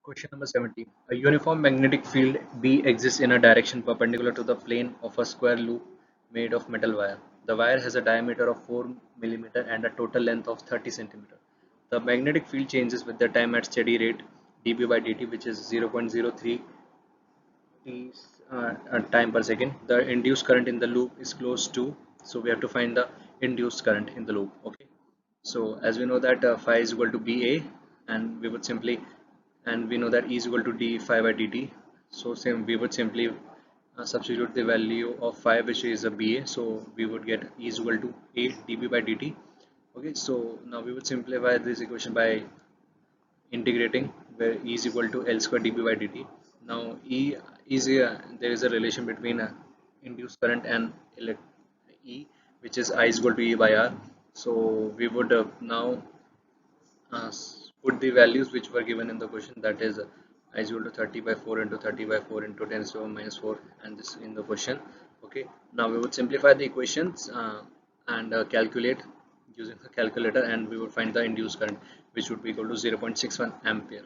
Question number 17. A uniform magnetic field B exists in a direction perpendicular to the plane of a square loop made of metal wire. The wire has a diameter of 4 mm and a total length of 30 cm. The magnetic field changes with the time at steady rate dB by dt, which is 0.03 t time per second. The induced current in the loop is close to, so we have to find the induced current in the loop. Okay, so as we know that phi is equal to BA, and we would simply, and we know that E is equal to d phi by dt, so same we would simply substitute the value of phi, which is a BA, so we would get E is equal to a dB by dt. Okay, so now we would simplify this equation by integrating, where E is equal to L square dB by dt. Now there is a relation between induced current and E, which is I is equal to E by R. So we would now put the values which were given in the question, that is I is equal to 30 by 4 into 30 by 4 into 10 to the power minus 4, and this in the question. Okay, now we would simplify the equations and calculate using the calculator, and we would find the induced current, which would be equal to 0.61 ampere.